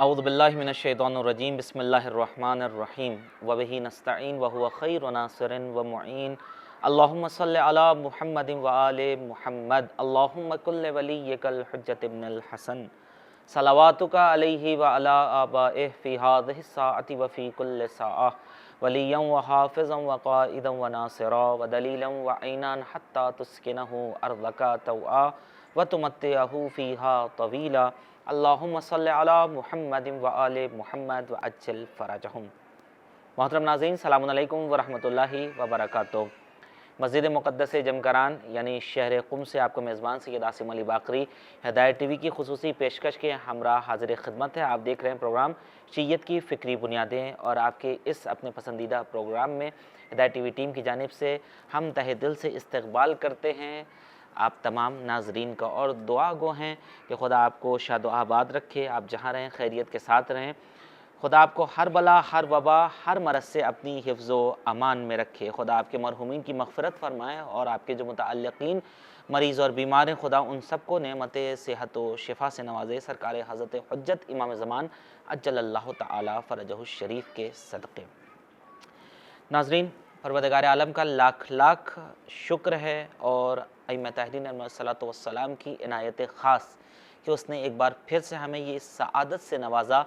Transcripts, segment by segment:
औज़ु बिल्लाहि मिनश्शैतानिर्रजीम बिस्मिल्लाहिर्रहमानिर्रहीम व बिही नस्तईन व हुवा खैरु नासिरिन व मुईन अल्लाहुम्मा सल्लि अला मुहम्मदिन व आले मुहम्मद अल्लाहुम्मा कुल्लि वलिय्यिकल हुज्जत इब्नुल हसन सलावातुका अलैहि व अला आबाइहि फ़ी हाज़िहि स्साअति व फ़ी कुल्लि साअह वलिय्यन व हाफ़िज़न व क़ाइदन व नासिरा व दलीलन व ऐनान हत्ता तुस्किनहु अर्ज़का तौआ व तुमत्तिअहु फ़ीहा तवीला अल्लाहुम्मा सल्लि अला मुहम्मदिन व आले मुहम्मद व अज्जिल फ़रजहुम। मोहतरम नाज़रीन, सलामुन अलैकुम व रहमतुल्लाहि व बरकातुहू। मस्जिद मुक़द्दस जमकरान यानी शहर क़ुम से आपको मेज़बान सैयद आसिम अली बाकरी हिदायत टीवी की खुसूसी पेशकश के हमरा हाज़िर खिदमत है। आप देख रहे हैं प्रोग्राम शीयत की फ़िक्री बुनियादें, और आपके इस अपने पसंदीदा प्रोग्राम में हिदायत टीवी टीम की जानिब से हम तहे दिल से इस्तक़बाल करते हैं आप तमाम नाजरीन का, और दुआ गो हैं कि खुदा आपको शाद आबाद रखे, आप जहाँ रहें खैरियत के साथ रहें। खुदा आपको हर बला, हर वबा, हर मरज़ से अपनी हिफ्ज़ व अमान में रखे। खुदा आपके मरहुमीन की मग़फ़िरत फ़रमाए, और आपके जो मुतअल्लिक़ीन मरीज़ और बीमार हैं, खुदा उन सबको नेमत सेहत व शिफा से नवाज़े। सरकार हज़रत हुज्जत इमाम ज़मान अज्जलल्लाहु तआला फ़रजहु शरीफ के सदक़े। नाज़रीन, परवरदिगार आलम का लाख लाख शुक्र है और अइम्मा ताहरीन अलैहिस्सलातु वस्सलाम की इनायत ख़ास कि उसने एक बार फिर से हमें ये इस सआदत से नवाज़ा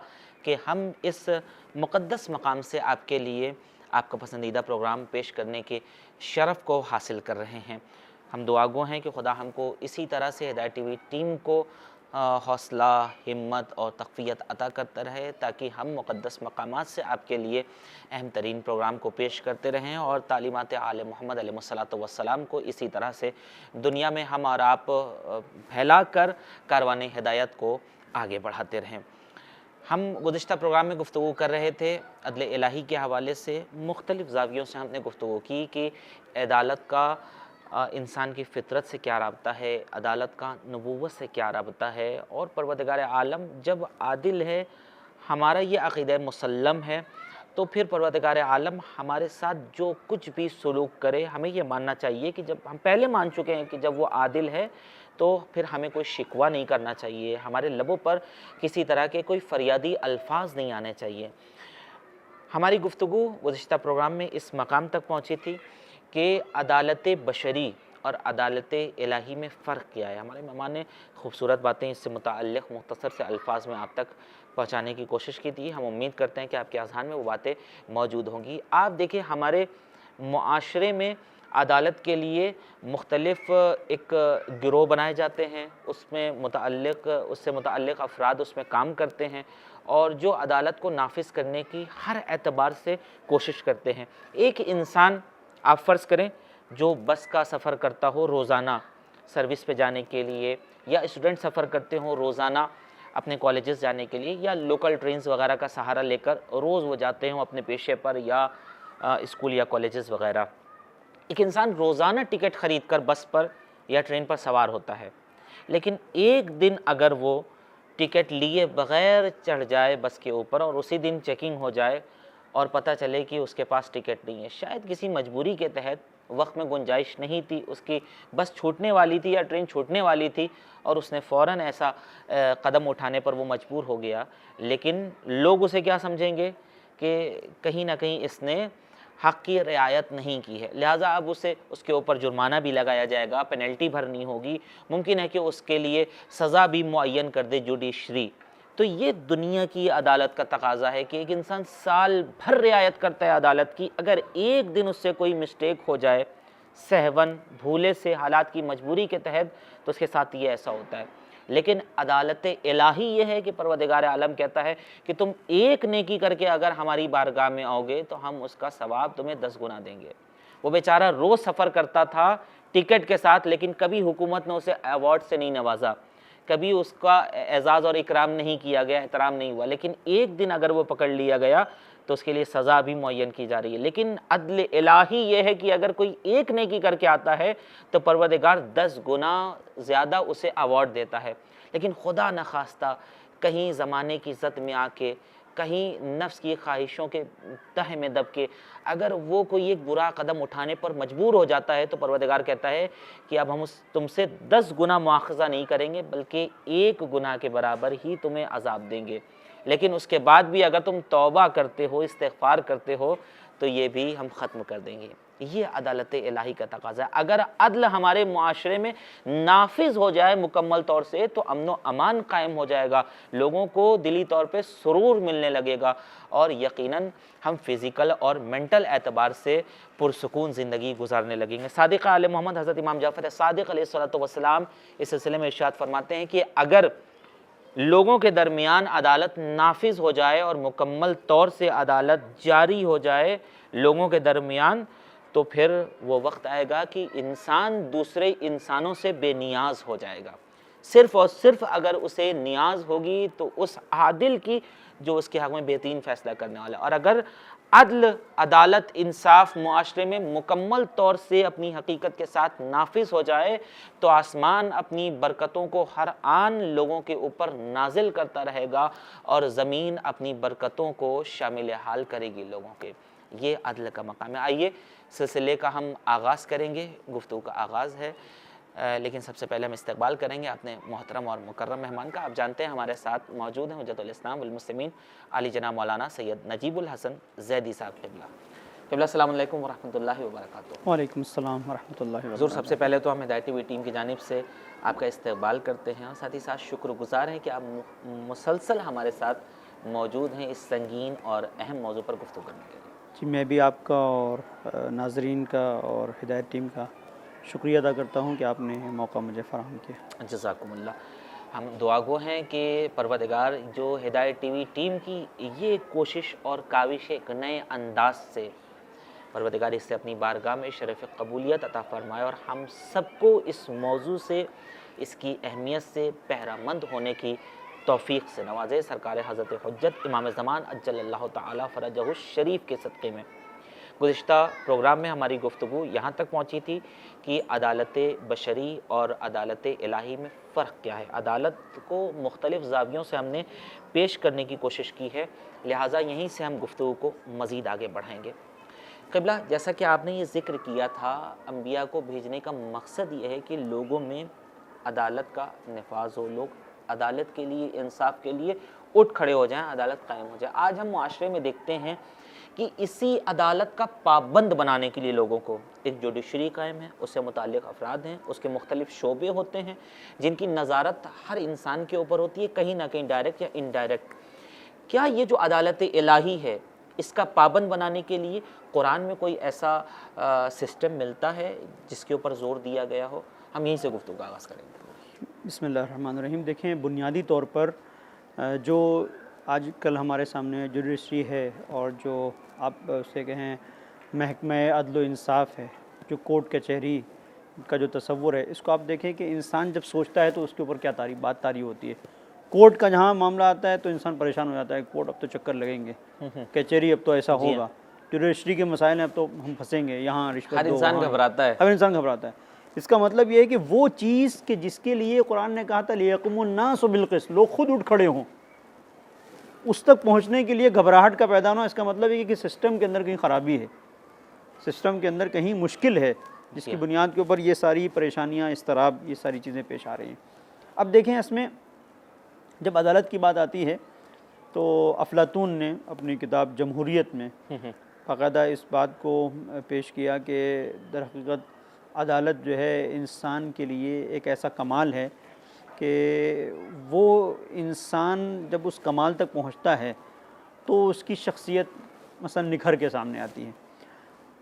कि हम इस मुक़द्दस मकाम से आपके लिए आपका पसंदीदा प्रोग्राम पेश करने के शरफ़ को हासिल कर रहे हैं। हम दुआगो हैं कि खुदा हमको इसी तरह से हिदायत टीवी टीम को हौसला, हिम्मत और तक़वियत अता करता रहे, ताकि हम मुक़द्दस मकामात से आपके लिए अहम तरीन प्रोग्राम को पेश करते रहें और तालीमात आले मोहम्मद अलैहिस्सलातु वस्सलाम को इसी तरह से दुनिया में हम और आप फैला कर कारवान हिदायत को आगे बढ़ाते रहें। हम गुज़िश्ता प्रोग्राम में गुफ्तगू कर रहे थे अदल इलाही के हवाले से। मुख्तलिफ़ ज़ावियों से हमने गुफ्तगू की कि अदालत का इंसान की फ़ितरत से क्या राब्ता है, अदालत का नबूवत से क्या राब्ता है, और परवरदिगार आलम जब आदिल है, हमारा ये अक़ीदा मुसल्लम है, तो फिर परवरदिगार आलम हमारे साथ जो कुछ भी सलूक करे, हमें ये मानना चाहिए कि जब हम पहले मान चुके हैं कि जब वो आदिल है, तो फिर हमें कोई शिकवा नहीं करना चाहिए, हमारे लबों पर किसी तरह के कोई फ़रियादी अल्फाज नहीं आने चाहिए। हमारी गुफ्तगू गुज़िश्ता प्रोग्राम में इस मकाम तक पहुँची थी कि अदालत बशरी और अदालत इलाही में फ़र्क क्या है। हमारे मेहमान ने खूबसूरत बातें इससे मुतअल्लिक़ मुख्तसर से अल्फाज में आप तक पहुँचाने की कोशिश की थी। हम उम्मीद करते हैं कि आपके अज़हान में वो बातें मौजूद होंगी। आप देखिए, हमारे मुआशरे में अदालत के लिए मुख्तलिफ़ एक गिरोह बनाए जाते हैं, उससे मुतअल्लिक़ अफ़राद उसमें काम करते हैं, और जो अदालत को नाफिज करने की हर एतबार से कोशिश करते हैं। एक इंसान आप फ़र्ज़ करें जो बस का सफ़र करता हो रोज़ाना सर्विस पे जाने के लिए, या स्टूडेंट सफ़र करते हों रोज़ाना अपने कॉलेजेस जाने के लिए, या लोकल ट्रेन्स वगैरह का सहारा लेकर रोज़ वो जाते हों अपने पेशे पर, या स्कूल या कॉलेजेस वगैरह। एक इंसान रोज़ाना टिकट ख़रीद कर बस पर या ट्रेन पर सवार होता है, लेकिन एक दिन अगर वो टिकट लिए बग़ैर चढ़ जाए बस के ऊपर, और उसी दिन चेकिंग हो जाए और पता चले कि उसके पास टिकट नहीं है, शायद किसी मजबूरी के तहत वक्त में गुंजाइश नहीं थी, उसकी बस छूटने वाली थी या ट्रेन छूटने वाली थी, और उसने फ़ौरन ऐसा कदम उठाने पर वो मजबूर हो गया, लेकिन लोग उसे क्या समझेंगे कि कहीं ना कहीं इसने हक़ की रियायत नहीं की है, लिहाजा अब उसके ऊपर जुर्माना भी लगाया जाएगा, पेनल्टी भरनी होगी, मुमकिन है कि उसके लिए सज़ा भी मुअय्यन कर दे जुडिशरी। तो ये दुनिया की अदालत का तकाज़ा है कि एक इंसान साल भर रियायत करता है अदालत की, अगर एक दिन उससे कोई मिस्टेक हो जाए सहवन भूले से, हालात की मजबूरी के तहत, तो उसके साथ ये ऐसा होता है। लेकिन अदालत इलाही ये है कि परवरदिगार आलम कहता है कि तुम एक नेकी करके अगर हमारी बारगाह में आओगे तो हम उसका सवाब तुम्हें 10 गुना देंगे। वो बेचारा रोज़ सफ़र करता था टिकट के साथ, लेकिन कभी हुकूमत ने उसे अवार्ड से नहीं नवाजा, कभी उसका एज़ाज़ और इकराम नहीं किया गया, एहतराम नहीं हुआ, लेकिन एक दिन अगर वो पकड़ लिया गया तो उसके लिए सज़ा भी मुअय्यन की जा रही है। लेकिन अदल इलाही ये है कि अगर कोई एक नेकी करके आता है तो परवरदिगार 10 गुना ज़्यादा उसे अवार्ड देता है। लेकिन खुदा न खास्ता कहीं ज़माने की इज़्ज़त में आके कहीं नफ्स की ख्वाहिशों के तह में दब के अगर वो कोई एक बुरा कदम उठाने पर मजबूर हो जाता है तो परवरदिगार कहता है कि अब हम तुमसे 10 गुना मुआखज़ा नहीं करेंगे, बल्कि 1 गुनाह के बराबर ही तुम्हें अजाब देंगे। लेकिन उसके बाद भी अगर तुम तौबा करते हो, इस्तिग़फ़ार करते हो, तो ये भी हम ख़त्म कर देंगे। ये अदालत इलाही का तकाज़ा है। अगर अदल हमारे मुआशरे में नाफिज हो जाए मुकम्मल तौर से तो अमन व अमान कायम हो जाएगा, लोगों को दिली तौर पे सुरूर मिलने लगेगा और यकीनन हम फिज़िकल और मेंटल एतबार से पुरसुकून ज़िंदगी गुजारने लगेंगे। सादिक़ आले मोहम्मद हज़रत इमाम जाफ़र सादिक़ अलैहिस्सलातु वस्सलाम इस सिलसिले में इरशाद फरमाते हैं कि अगर लोगों के दरमियान अदालत नाफिज हो जाए और मुकम्मल तौर से अदालत जारी हो जाए लोगों के दरमियान, तो फिर वो वक्त आएगा कि इंसान दूसरे इंसानों से बेनियाज हो जाएगा। सिर्फ़ और सिर्फ अगर उसे नियाज होगी तो उस आदिल की जो उसके हक़ में बेहतरीन फ़ैसला करने वाला। और अगर अदल, अदालत, इंसाफ मुआशरे में मुकम्मल तौर से अपनी हकीकत के साथ नाफिज हो जाए तो आसमान अपनी बरकतों को हर आन लोगों के ऊपर नाजिल करता रहेगा और ज़मीन अपनी बरकतों को शामिल हाल करेगी लोगों के। ये अदल का मकाम है। आइए सिलसिले का हम आगाज़ करेंगे, गुफ्तगू का आगाज़ है, लेकिन सबसे पहले हम इस्तकबाल करेंगे अपने मोहतरम और मुकर्रम मेहमान का। आप जानते हैं हमारे साथ मौजूद हैं हुज्जतुल इस्लाम वल मुस्लिमीन आली जनाब मौलाना सैयद नजीबुल हसन ज़ैदी साहब क़िबला। क़िबला अस्सलामु अलैकुम व रहमतुल्लाहि व बरकातुहू। वालेकुम अस्सलाम व रहमतुल्लाहि व हुज़ूर, बरकातुहू। सबसे पहले तो हम हिदायत टीवी टीम की जानिब से आपका इस्तकबाल करते हैं और साथ ही साथ शुक्रगुज़ार हैं कि आप मुसलसल हमारे साथ मौजूद हैं इस संगीन और अहम मौजू पर गुफ्तगू करने के लिए। जी, मैं भी आपका और नाज़रीन का और हिदायत टीम का शुक्रिया अदा करता हूँ कि आपने मौका मुझे फ़राहम किया। जज़ाकुमुल्लाह। हम दुआगो हैं कि परवरदिगार जो हिदायत टीवी टीम की ये कोशिश और काविश एक नए अंदाज से परवरदिगार इससे अपनी बारगाह में शरफ़ कबूलियत अता फ़रमाए और हम सबको इस मौजू से, इसकी अहमियत से पहरामंद होने की तौफ़ीक़ से नवाज़े। सरकार हज़रत हुज्जत इमाम ज़मान अज्जलल्लाहु तआला फ़रजहु शरीफ के सदक़े में गुज़िश्ता प्रोग्राम में हमारी गुफ्तगू यहाँ तक पहुँची थी कि अदालत बशरी और अदालत इलाही में फ़र्क क्या है। अदालत को मुख्तलिफ़ ज़ावियों से हमने पेश करने की कोशिश की है, लिहाजा यहीं से हम गुफ्तगू को मज़ीद आगे बढ़ाएंगे। क़िबला, जैसा कि आपने ये ज़िक्र किया था, अम्बिया को भेजने का मकसद ये है कि लोगों में अदालत का नफाज हो, लोग अदालत के लिए, इंसाफ के लिए उठ खड़े हो जाएं, अदालत कायम हो जाए। आज हम मुआशरे में देखते हैं कि इसी अदालत का पाबंद बनाने के लिए लोगों को एक जुडिशरी कायम है, उससे मुताल्लिक़ अफराद हैं, उसके मुख्तलिफ़ शोबे होते हैं जिनकी नज़ारत हर इंसान के ऊपर होती है, कहीं ना कहीं डायरेक्ट या इनडायरेक्ट। क्या ये जो अदालत इलाही है इसका पाबंद बनाने के लिए कुरान में कोई ऐसा सिस्टम मिलता है जिसके ऊपर ज़ोर दिया गया हो? हम यहीं से गुफ्तगू का आगाज़ करेंगे। बिस्मिल्लाहिर्रहमानिर्रहीम। देखें, बुनियादी तौर पर जो आजकल हमारे सामने जुडिशरी है और जो आप उसे कहें महकमा अदल व इंसाफ है, जो कोर्ट कचहरी का जो तसव्वुर है, इसको आप देखें कि इंसान जब सोचता है तो उसके ऊपर क्या बात तारी होती है। कोर्ट का जहाँ मामला आता है तो इंसान परेशान हो जाता है, कोर्ट अब तो चक्कर लगेंगे, कचहरी अब तो ऐसा होगा, जुडिशरी के मसाइल हैं अब तो हम फंसेंगे, यहाँ रिश्वत हर इंसान घबराता है। हर इंसान घबराता है। इसका मतलब ये है कि वो चीज़ कि जिसके लिए कुरान ने कहा था लियकुमुन नासु बिल क़िस्त, लोग खुद उठ खड़े हों, उस तक पहुंचने के लिए घबराहट का पैदा होना, इसका मतलब है कि सिस्टम के अंदर कहीं ख़राबी है, सिस्टम के अंदर कहीं मुश्किल है, जिसकी बुनियाद के ऊपर ये सारी परेशानियां, इस्तराब, ये सारी चीज़ें पेश आ रही हैं। अब देखें, इसमें जब अदालत की बात आती है तो अफलातून ने अपनी किताब जमहूरियत में बाकायदा इस बात को पेश किया कि दरहकीकत अदालत जो है इंसान के लिए एक ऐसा कमाल है कि वो इंसान जब उस कमाल तक पहुंचता है तो उसकी शख्सियत मसलन निखर के सामने आती है।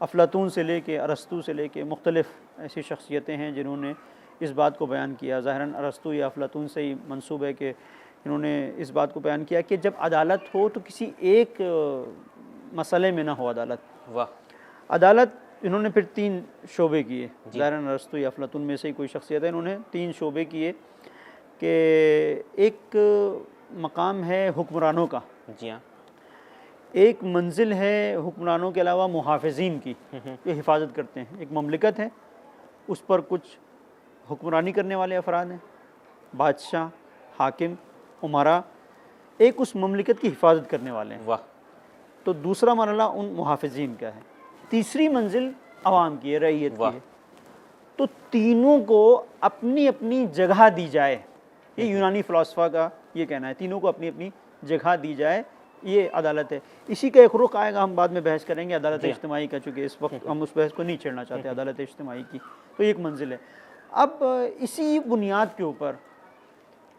अफलातून से लेके अरस्तू से लेके मुख्तलिफ़ ऐसी शख्सियतें हैं जिन्होंने इस बात को बयान किया। ज़ाहिरन अरस्तू या अफलातून से ही मंसूब है कि इन्होंने इस बात को बयान किया कि जब अदालत हो तो किसी एक मसले में ना हो अदालत। वाह। अदालत इन्होंने फिर 3 शोबे किए। ज़ाहिरन अरस्तू या अफलातून में से ही कोई शख्सियत है, इन्होंने 3 शोबे किए कि एक मकाम है हुक्मरानों का, जी हाँ, एक मंजिल है हुक्मरानों के अलावा मुहाफ़िज़ीन की, जो हिफाजत करते हैं। एक ममलिकत है, उस पर कुछ हुक्मरानी करने वाले अफराद हैं, बादशाह, हाकिम, उमरा। एक उस ममलिकत की हिफाजत करने वाले हैं। वाह। तो दूसरा मरहला उन मुहाफिजीन का है। तीसरी मंजिल अवाम की है, रईयत की है। तो तीनों को अपनी अपनी जगह दी जाए, ये यूनानी फ़िलासफ़ा का ये कहना है, तीनों को अपनी अपनी जगह दी जाए, ये अदालत है। इसी का एक रुख आएगा, हम बाद में बहस करेंगे अदालत इज्तिमाई का, चूँकि इस वक्त हम उस बहस को नहीं छेड़ना चाहते, अदालत इज्तिमाई की। तो एक मंजिल है। अब इसी बुनियाद के ऊपर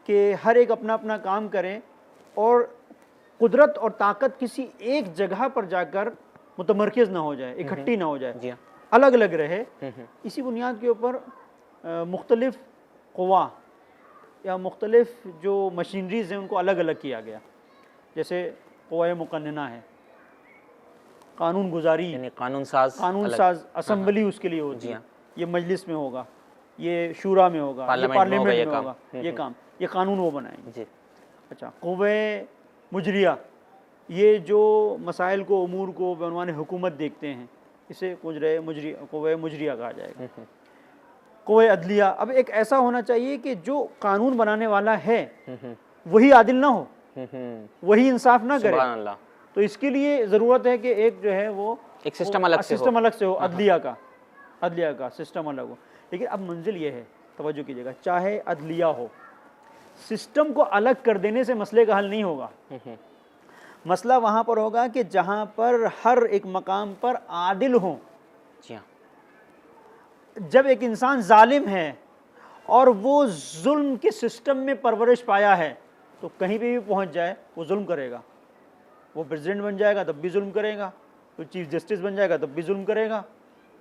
कि हर एक अपना अपना काम करें और कुदरत और ताकत किसी एक जगह पर जाकर मुतमरकिज़ ना हो जाए, इकट्ठी ना हो जाए, अलग अलग रहे, इसी बुनियाद के ऊपर मुख्तलिफ क़ुवा या मुख्तलिफ जो मशीनरीज़ हैं उनको अलग अलग किया गया। जैसे क़ुवा मुक़न्नना है, कानून गुजारी, यानी कानून साज असम्बली उसके लिए होती है, ये मजलिस में होगा, ये शूरा में होगा, ये पार्लियामेंट में होगा, ये काम, ये कानून वो बनाएंगे। अच्छा, क़ुव्वे मुजरिया, ये जो मसाइल को, उमूर को बनवान हुकूमत देखते हैं, इसे क़ुव्वे मुजरिया कहा जाएगा। क़ुव्वे अदलिया, अब एक ऐसा होना चाहिए कि जो कानून बनाने वाला है वही आदिल ना हो, वही इंसाफ ना करे। तो इसके लिए ज़रूरत है कि एक जो है वो एक सिस्टम अलग से हो, अदलिया का सिस्टम अलग हो। लेकिन अब मंजिल ये है, तवज्जो कीजिएगा, चाहे अदलिया हो, सिस्टम को अलग कर देने से मसले का हल नहीं होगा। मसला वहाँ पर होगा कि जहाँ पर हर एक मकाम पर आदिल हो। जब एक इंसान जालिम है और वो जुल्म के सिस्टम में परवरिश पाया है, तो कहीं पे भी पहुँच जाए वो जुल्म करेगा। वो प्रेसिडेंट बन जाएगा तब भी जुल्म करेगा, वो चीफ जस्टिस बन जाएगा तब भी जुल्म करेगा,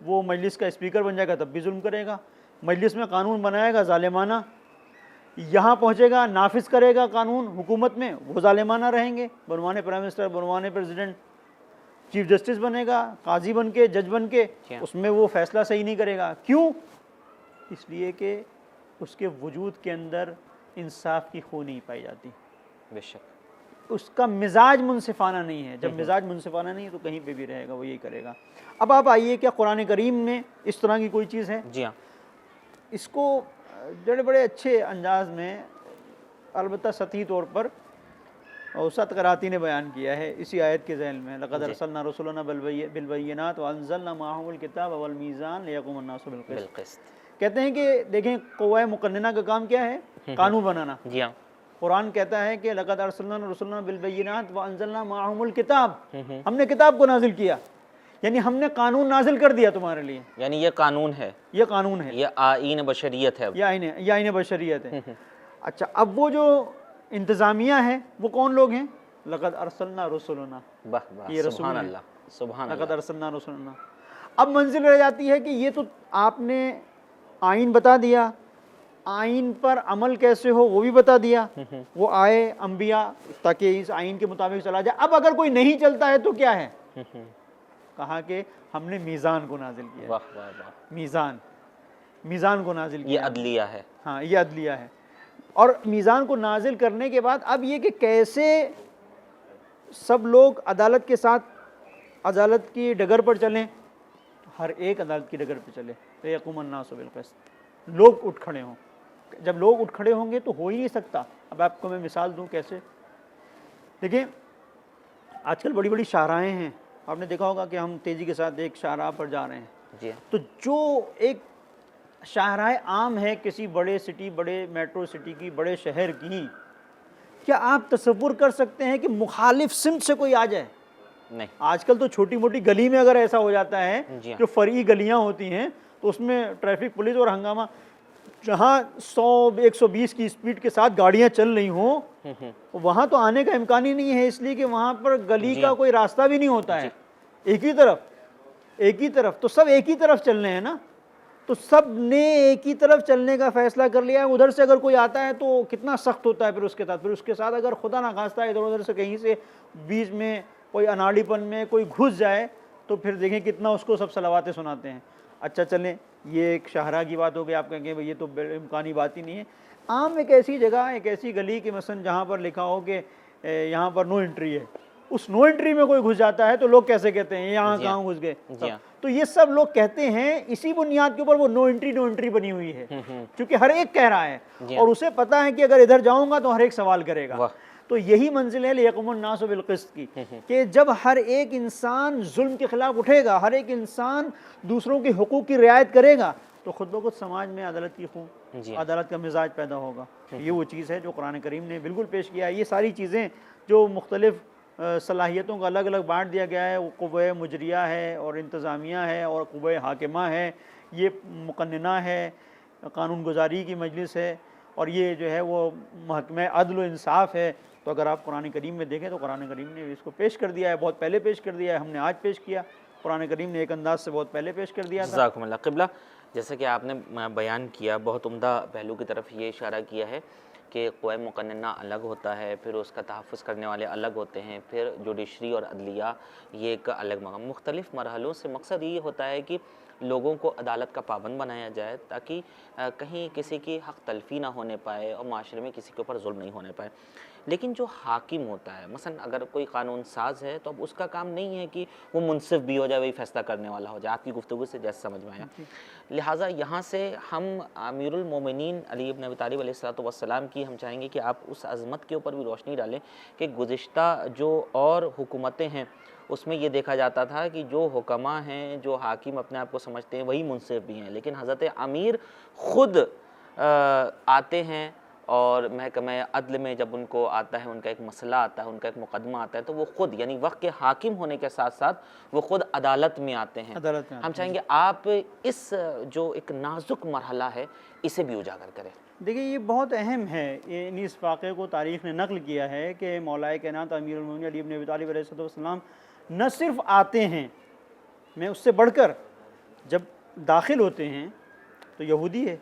वो मजलिस का स्पीकर बन जाएगा तब भी जुल्म करेगा। मजलिस में कानून बनाएगा जालिमाना, यहाँ पहुँचेगा नाफिज करेगा कानून हुकूमत में, वो जालिमाना रहेंगे। बनवाने प्राइम मिनिस्टर, बनवाने प्रेसिडेंट, चीफ जस्टिस बनेगा, काजी बन के, जज बन के, उसमें वो फैसला सही नहीं करेगा। क्यों? इसलिए कि उसके वजूद के अंदर इंसाफ की खो नहीं पाई जाती। बेशक उसका मिजाज मुनसिफाना नहीं है। जब मिजाज मुनसिफाना नहीं है तो कहीं पे भी रहेगा, वो यही करेगा। अब आप आइए, क्या कुरान करीम में इस तरह की कोई चीज़ है? जी हाँ। इसको बड़े बड़े अच्छे अंदाज में, अलबत्ता सतही तौर पर औसत कराती ने बयान किया है इसी आयत के ज़ैल में, लक़द अरसलना रसूलना बिलबय्यिनात व अंज़लना माअहुल किताब वल मीज़ान लियक़ूमन नासु बिल क़िस्त। कहते हैं कि देखें, क़ुव्वा मुक़न्नना का काम क्या है? कानून बनाना। जी हाँ। कुरान कहता है कि लक़द अरसलना रसूलना बिलबय्यिनात व अंज़लना माअहुल किताब, हमने किताब को नाजिल किया, यानी हमने कानून नाजिल कर दिया तुम्हारे लिए। यानी ये कानून है, ये कानून है, ये आईन बशरियत है, ये आईन बशरियत है। अच्छा, अब वो जो इंतज़ामिया है वो कौन लोग हैं? लक़द अरसलना रसूलना, ये रसूल है, सुभान अल्लाह, लक़द अरसलना रसूलना। अब मंजिल रह जाती है कि ये तो आपने आईन बता दिया, आईन पर अमल कैसे हो वो भी बता दिया, वो आए अंबिया ताकि इस आईन के मुताबिक चला जाए। अब अगर कोई नहीं चलता है तो क्या है? कहा कि हमने मीज़ान को नाजिल किया। वाह वाह वाह, मीज़ान को नाजिल किया, ये अदलिया है। हाँ, ये अदलिया है। और मीज़ान को नाजिल करने के बाद अब ये कि कैसे सब लोग अदालत के साथ, अदालत की डगर पर चलें, हर एक अदालत की डगर पर चले, लियक़ूमन नासु बिल क़िस्त, लोग उठ खड़े हों। जब लोग उठ खड़े होंगे तो हो ही नहीं सकता। अब आपको मैं मिसाल दूं कैसे। देखिए, आजकल बड़ी बड़ी शाहराहें हैं, आपने देखा होगा कि हम तेज़ी के साथ एक शाहराह पर जा रहे हैं जी, तो जो एक शाहराह आम है किसी बड़े सिटी, बड़े मेट्रो सिटी की, बड़े शहर की, क्या आप तसव्वुर कर सकते हैं कि मुखालिफ सिमत से कोई आ जाए? नहीं। आजकल तो छोटी मोटी गली में अगर ऐसा हो जाता है, जो फरी गलियां होती हैं, तो उसमें ट्रैफिक पुलिस और हंगामा, जहाँ 100-120 की स्पीड के साथ गाड़ियां चल रही हों, वहाँ तो आने का इम्कान ही नहीं है, इसलिए कि वहाँ पर गली का कोई रास्ता भी नहीं होता है, एक ही तरफ, तो सब एक ही तरफ चल रहे हैं ना, तो सब ने एक ही तरफ चलने का फैसला कर लिया है। उधर से अगर कोई आता है तो कितना सख्त होता है फिर उसके साथ अगर खुदा ना खास्ता इधर उधर से कहीं से बीच में कोई अनाड़ीपन में कोई घुस जाए तो फिर देखें कितना उसको सब सलावातें सुनाते हैं। अच्छा चलें, ये एक शाहरा की बात हो गई, आप कहेंगे भाई ये तो इम्कानी बात ही नहीं है। आम एक ऐसी जगह, एक ऐसी गली कि मसलन जहाँ पर लिखा हो कि यहाँ पर नो एंट्री है, उस नो एंट्री में कोई घुस जाता है तो लोग कैसे कहते हैं यहाँ कहाँ घुस गए? तो ये सब लोग कहते हैं, इसी बुनियाद के ऊपर वो नो एंट्री बनी हुई है, क्योंकि हर एक कह रहा है और उसे पता है कि अगर इधर जाऊंगा तो हर एक सवाल करेगा। तो यही मंजिल है लियक़ुमुन नासु बिल क़िस्त की, कि जब हर एक इंसान जुल्म के ख़िलाफ़ उठेगा, हर एक इंसान दूसरों के हुकूक़ की रियायत करेगा, तो ख़ुद ब खुद समाज में अदालत की खून, अदालत का मिजाज पैदा होगा। ये वो चीज़ है जो कुरान करीम ने बिल्कुल पेश किया है। ये सारी चीज़ें जो मुख्तलिफ़ सलाहियतों को अलग अलग बांट दिया गया है, वो क़ुव्वा मुजरिया है और इंतज़ामिया है और क़ुव्वा हाकिमा है, ये मुक़न्निना है, कानून गुजारी की मजलिस है, और ये जो है वो महकमा अदल व इंसाफ़ है। तो अगर आप कुरान करीम में देखें तो कुरान करीम ने इसको पेश कर दिया है, बहुत पहले पेश कर दिया है, हमने आज पेश किया, कुरान करीम ने एक अंदाज से बहुत पहले पेश कर दिया था। जज़ाकुमुल्लाह। क़िबला, जैसे कि आपने बयान किया, बहुत उम्दा पहलू की तरफ ये इशारा किया है कि क़ुव्वा मुक़न्निना अलग होता है, फिर उसका तहफ़्फ़ुज़ करने वाले अलग होते हैं, फिर जुडिशरी और अदलिया ये एक अलग मक़ाम, मुख्तलिफ़ मरहलों से मकसद ये होता है कि लोगों को अदालत का पाबंद बनाया जाए, ताकि कहीं किसी की हक़ तलफ़ी ना होने पाए और माशरे में किसी के ऊपर जुल्म नहीं होने पाए। लेकिन जो हाकिम होता है, मसलन अगर कोई कानून साज है, तो अब उसका काम नहीं है कि वो मुनसिफ़ भी हो जाए, वही फ़ैसला करने वाला हो जाए। आपकी गुफ्तगू से जैसे समझ में आया, लिहाजा यहाँ से हम अमीरुल मोमिनीन अली इब्न अबी तालिब अलैहिस्सलातु वस्सलाम की हम चाहेंगे कि आप उस अज़मत के ऊपर भी रोशनी डालें कि गुज़िश्ता जो और हुकूमतें हैं उसमें ये देखा जाता था कि जो हुक्मा हैं, जो हाकिम अपने आप को समझते हैं, वही मुनसिफ़ भी हैं, लेकिन हज़रत अमीर ख़ुद आते हैं और महकमा अदल में जब उनको आता है, उनका एक मसला आता है, उनका एक मुकदमा आता है, तो वो ख़ुद यानी वक्त के हाकिम होने के साथ साथ वो ख़ुद अदालत में आते हैं। हम चाहेंगे आप इस जो एक नाजुक मरहला है इसे भी उजागर करें। देखिए, ये बहुत अहम है। ये इस वाक़े को तारीख़ ने नक़ल किया है कि मौलाए कायनात अमीरुल मोमिनीन अली इब्न अबी तालिब अलैहिस्सलाम न सिर्फ़ आते हैं, मैं उससे बढ़कर जब दाखिल होते हैं तो यहूदी है,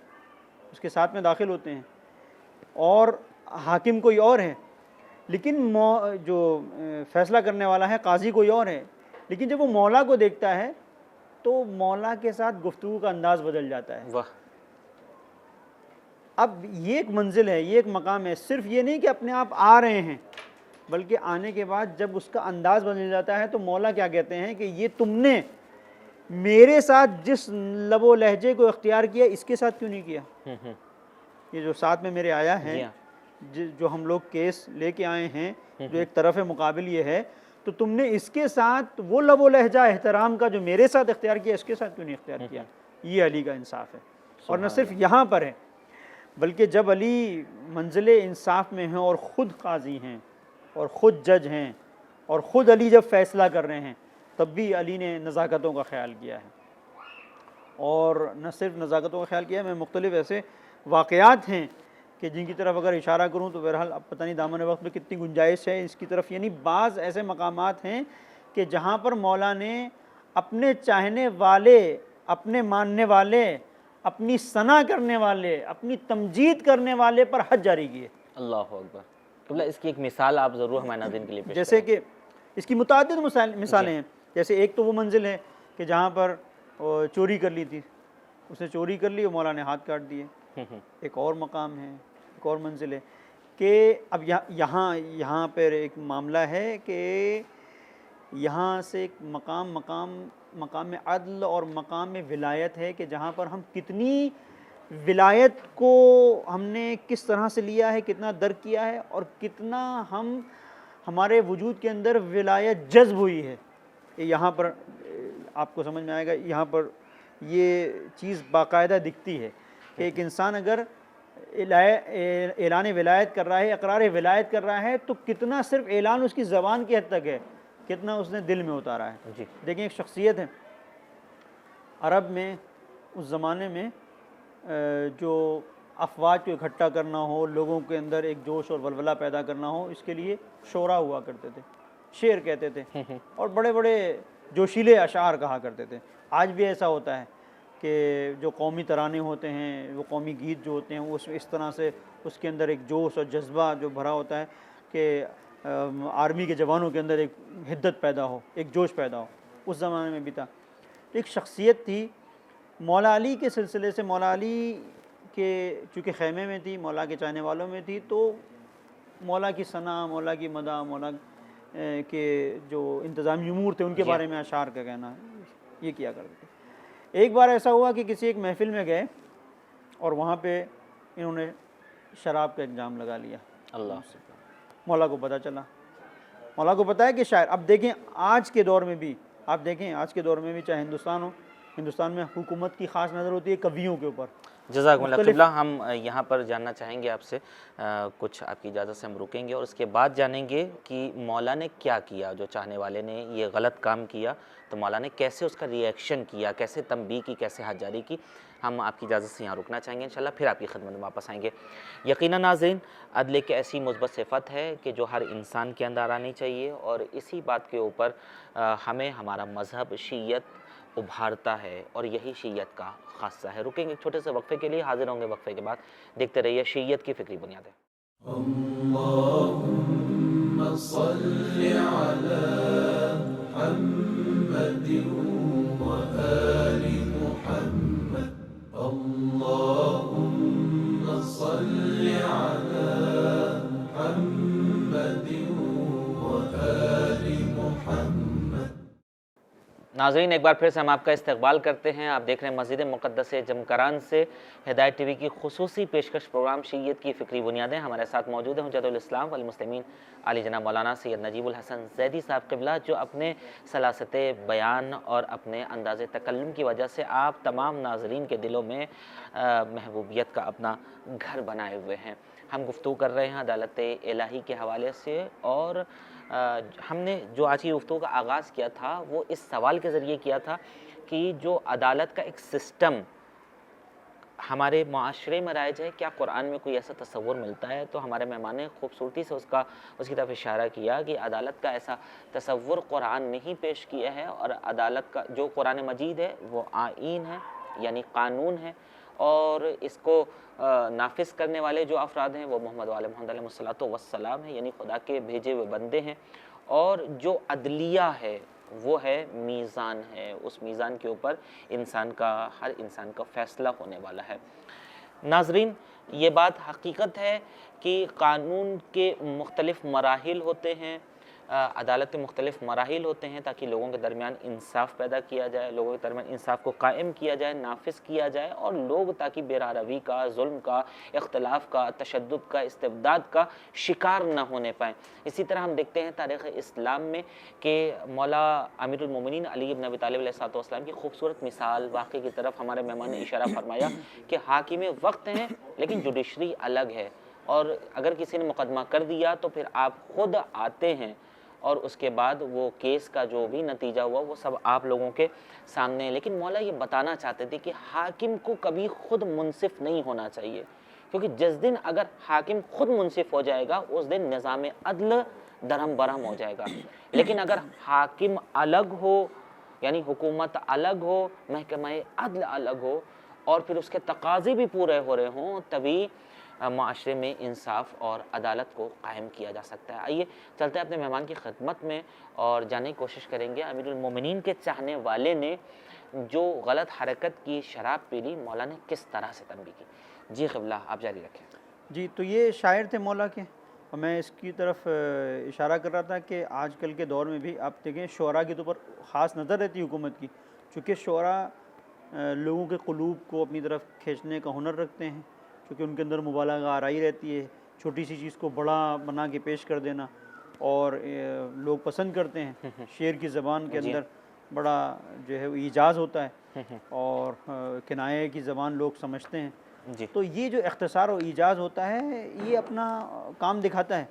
उसके साथ में दाखिल होते हैं, और हाकिम कोई और है, लेकिन जो फ़ैसला करने वाला है काजी कोई और है। लेकिन जब वो मौला को देखता है तो मौला के साथ गुफ्तगू का अंदाज़ बदल जाता है। वाह! अब ये एक मंजिल है, ये एक मकाम है। सिर्फ़ ये नहीं कि अपने आप आ रहे हैं, बल्कि आने के बाद जब उसका अंदाज़ बदल जाता है तो मौला क्या कहते हैं कि ये तुमने मेरे साथ जिस लबो लहजे को इख्तियार किया, इसके साथ क्यों नहीं किया? ये जो साथ में मेरे आया है, जो हम लोग केस लेके आए हैं, जो एक तरफ मुकाबिल ये है, तो तुमने इसके साथ वो लबो लहजा एहतराम का जो मेरे साथ इख्तियार किया, इसके साथ क्यों नहीं इख्तियार किया? ये अली का इंसाफ है। और न सिर्फ यहाँ पर है, बल्कि जब अली मंजिल इंसाफ में हैं और ख़ुद काजी हैं और ख़ुद जज हैं और ख़ुद अली जब फ़ैसला कर रहे हैं, तब भी अली ने नज़ाकतों का ख्याल किया है। और न सिर्फ नज़ाकतों का ख्याल किया है, मैं मुख्तलिफ़ ऐसे वाक़यात हैं कि जिनकी तरफ अगर इशारा करूँ तो बहरहाल अब पता नहीं दामन वक्त में कितनी गुंजाइश है इसकी तरफ। यानी बाज़ ऐसे मकामात हैं कि जहाँ पर मौला ने अपने चाहने वाले, अपने मानने वाले, अपनी सना करने वाले, अपनी तमजीद करने वाले पर हद जारी किए। अल्लाह अकबर। तो इसकी एक मिसाल आप ज़रूर हमारे नाज़रीन के लिए पेश जैसे कि इसकी मुताद्दिद मिसालें हैं। जैसे एक तो वो मंजिल है कि जहाँ पर चोरी कर ली थी, उसने चोरी कर ली और मौला ने हाथ काट दिए। एक और मकाम है, एक और मंजिल है कि अब यहाँ पर एक मामला है कि यहाँ से एक मकाम अदल और मकाम विलायत है कि जहाँ पर हम कितनी विलायत को हमने किस तरह से लिया है, कितना दर्क किया है और कितना हमारे वजूद के अंदर विलायत जज्ब हुई है। यहाँ पर आपको समझ में आएगा, यहाँ पर ये चीज़ बाकायदा दिखती है कि एक इंसान अगर ऐलान विलायत कर रहा है, इकरार विलायत कर रहा है, तो कितना सिर्फ ऐलान उसकी ज़बान की हद तक है, कितना उसने दिल में उतारा है। जी देखिए, एक शख्सियत है अरब में, उस ज़माने में जो अफवाज को इकट्ठा करना हो, लोगों के अंदर एक जोश और वलवला पैदा करना हो, इसके लिए शोरा हुआ करते थे, शेर कहते थे और बड़े बड़े जोशीले अशार कहा करते थे। आज भी ऐसा होता है कि जो कौमी तराने होते हैं, वो कौमी गीत जो होते हैं, वो इस तरह से उसके अंदर एक जोश और जज्बा जो भरा होता है कि आर्मी के जवानों के अंदर एक हिद्दत पैदा हो, एक जोश पैदा हो। उस ज़माने में भी था। एक शख्सियत थी मौला अली के सिलसिले से, मौला अली के चूँकि ख़ैमे में थी, मौला के चाहने वालों में थी, तो मौला की सना, मौला की मदा, मौला के जो इंतज़ामी उमूर थे उनके बारे में अशार का कहना ये किया करते थे। एक बार ऐसा हुआ कि किसी एक महफ़िल में गए और वहाँ पे इन्होंने शराब का इल्ज़ाम लगा लिया। अल्लाह से मौला को पता चला, मौला को पता है कि शायर। अब देखें आज के दौर में भी, आप देखें आज के दौर में भी चाहे हिंदुस्तान हो, हिंदुस्तान में हुकूमत की ख़ास नज़र होती है कवियों के ऊपर। जज़ाकुमुल्लाह क़िबला। हम यहाँ पर जानना चाहेंगे आपसे, कुछ आपकी इजाज़त से हम रुकेंगे और उसके बाद जानेंगे कि मौला ने क्या किया। जो चाहने वाले ने ये गलत काम किया तो मौला ने कैसे उसका रिएक्शन किया, कैसे तंबीह की, कैसे हद जारी की। हम आपकी इजाज़त से यहाँ रुकना चाहेंगे, इंशाल्लाह फिर आपकी खिदमत में वापस आएंगे। यकीनन नाज़रीन, अदल एक ऐसी मुस्बत सिफ़त है कि जो हर इंसान के अंदर आनी चाहिए, और इसी बात के ऊपर हमें हमारा मज़हब शीयत उभारता है और यही शीयत का खासा है। रुकेंगे एक छोटे से वक्फे के लिए, हाजिर होंगे वक्फे के बाद। देखते रहिए शीयत की फ़िक्री बुनियादें। अल्लाहुम्मा सल्लि अला मुहम्मदिन व आलि मुहम्मद, अल्लाहुम्मा सल्लि अला मुहम्मदिन व आलि मुहम्मद। नाज़रीन, एक बार फिर से हम आपका इस्तकबाल करते हैं। आप देख रहे हैं मस्जिद मुक़द्दस जमकरान से हिदायत टीवी की खुसूसी पेशकश प्रोग्राम शीयत की फ़िक्री बुनियादें। हमारे साथ मौजूद हैं हुज्जतुल इस्लाम वल मुस्लिमीन आली जनाब मौलाना सैयद नजीबुल हसन ज़ैदी साहब क़िबला, जो अपने सलासत बयान और अपने अंदाज़ तकल्लुम की वजह से आप तमाम नाज़रीन के दिलों में महबूबियत का अपना घर बनाए हुए हैं। हम गुफ्तगू कर रहे हैं अदालत इलाही के हवाले से, और हमने जो आज की गुफ्तगू का आगाज़ किया था वो इस सवाल के ज़रिए किया था कि जो अदालत का एक सिस्टम हमारे माशरे में राइज है, क्या कुरान में कोई ऐसा तसव्वुर मिलता है। तो हमारे मेहमान ने खूबसूरती से उसकी तरफ इशारा किया कि अदालत का ऐसा तसव्वुर कुरान ने ही पेश किया है, और अदालत का जो कुरान मजीद है वो आईन है, यानी कानून है, और इसको नाफिज करने वाले जो अफराद हैं वो मोहम्मद वाले मोहम्मद अलैहिस्सलातु वस्सलाम है, यानी खुदा के भेजे हुए बंदे हैं। और जो अदलिया है वो है मीज़ान है, उस मीज़ान के ऊपर हर इंसान का फ़ैसला होने वाला है। नाज़रीन, ये बात हकीकत है कि कानून के मुख्तलिफ़ मराहिल होते हैं, अदालत के मुख्तलिफ़ मराहिल होते हैं, ताकि लोगों के दरमियान इंसाफ़ पैदा किया जाए, लोगों के दरमियान इंसाफ़ को कायम किया जाए, नाफिज किया जाए, और लोग ताकि बेरारवी का, जुल्म का, इख्तलाफ का, तशद्दुद का, इस्तिबदाद का शिकार न होने पाएँ। इसी तरह हम देखते हैं तारीख़ इस्लाम में कि मौला अमीरुल मोमिनीन अली इब्न अबी तालिब अलैहिस्सलाम की खूबसूरत मिसाल वाक़े की तरफ हमारे मेहमान ने इशारा फरमाया कि हाकिम वक्त हैं लेकिन जुडिशरी अलग है, और अगर किसी ने मुकदमा कर दिया तो फिर आप खुद आते हैं, और उसके बाद वो केस का जो भी नतीजा हुआ वो सब आप लोगों के सामने है। लेकिन मौला ये बताना चाहते थे कि हाकिम को कभी खुद मुनसिफ नहीं होना चाहिए, क्योंकि जिस दिन अगर हाकिम खुद मुनसिफ हो जाएगा उस दिन निज़ाम अदल दरहम बरहम हो जाएगा। लेकिन अगर हाकिम अलग हो, यानी हुकूमत अलग हो, महकमा अदल अलग हो, और फिर उसके तकाज़े भी पूरे हो रहे हों, तभी माशरे में इंसाफ और अदालत को कायम किया जा सकता है। आइए चलते हैं अपने मेहमान की खिदमत में और जानने की कोशिश करेंगे अमीरुल मोमिनीन के चाहने वाले ने जो गलत हरकत की, शराब पी ली, मौला ने किस तरह से तंबीह की। जी क़िबला, आप जारी रखें। जी, तो ये शायर थे मौला के, और मैं इसकी तरफ इशारा कर रहा था कि आजकल के दौर में भी आप देखें शुअरा के ऊपर ख़ास नज़र रहती है हुकूमत की, चूँकि शुअरा लोगों के क़ुलूब को अपनी तरफ खींचने का हुनर रखते हैं, क्योंकि उनके अंदर मुबालगा आराई रहती है, छोटी सी चीज़ को बड़ा बना के पेश कर देना, और लोग पसंद करते हैं। शेर की ज़बान के अंदर बड़ा जो है वो ईजाज़ होता है, और किनाये की ज़बान लोग समझते हैं। तो ये जो इख्तिसार और ईजाज़ होता है ये अपना काम दिखाता है,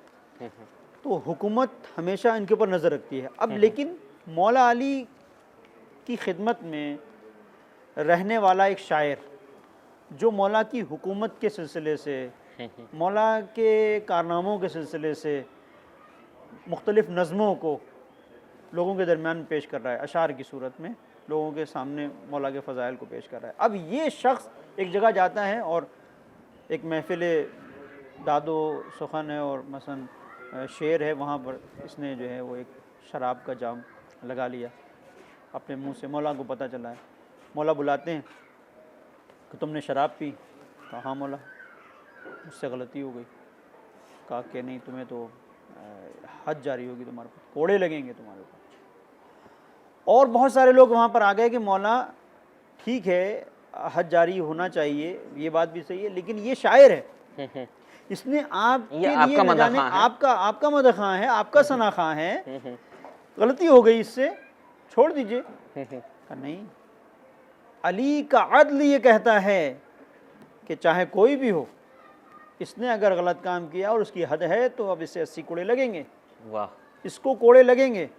तो हुकूमत हमेशा इनके ऊपर नज़र रखती है। अब लेकिन मौला अली की खिदमत में रहने वाला एक शायर जो मौला की हुकूमत के सिलसिले से, मौला के कारनामों के सिलसिले से मुख्तलिफ़ नज़मों को लोगों के दरमियान पेश कर रहा है, अशार की सूरत में लोगों के सामने मौला के फ़ज़ाइल को पेश कर रहा है। अब ये शख्स एक जगह जाता है और एक महफ़िल दादो सुखन है और मसलन शेर है, वहाँ पर इसने जो है वो एक शराब का जाम लगा लिया अपने मुंह से। मौला को पता चला है, मौला बुलाते हैं कि तुमने शराब पी। कहा हाँ मौला, मुझसे गलती हो गई। कहा कि नहीं, तुम्हें तो हद जारी होगी, तुम्हारे पर कोड़े लगेंगे तुम्हारे ऊपर। और बहुत सारे लोग वहाँ पर आ गए कि मौला ठीक है हद जारी होना चाहिए, ये बात भी सही है, लेकिन ये शायर है, इसने आपके ये लिए आपका न जाने मदह खां है। आपका मदह खां है, आपका सना खां है, गलती हो गई, इससे छोड़ दीजिए। कहा नहीं, अली का अदल ये कहता है कि चाहे कोई भी हो, इसने अगर गलत काम किया और उसकी हद है तो अब इससे 80 कोड़े लगेंगे, वाह, इसको कोड़े लगेंगे।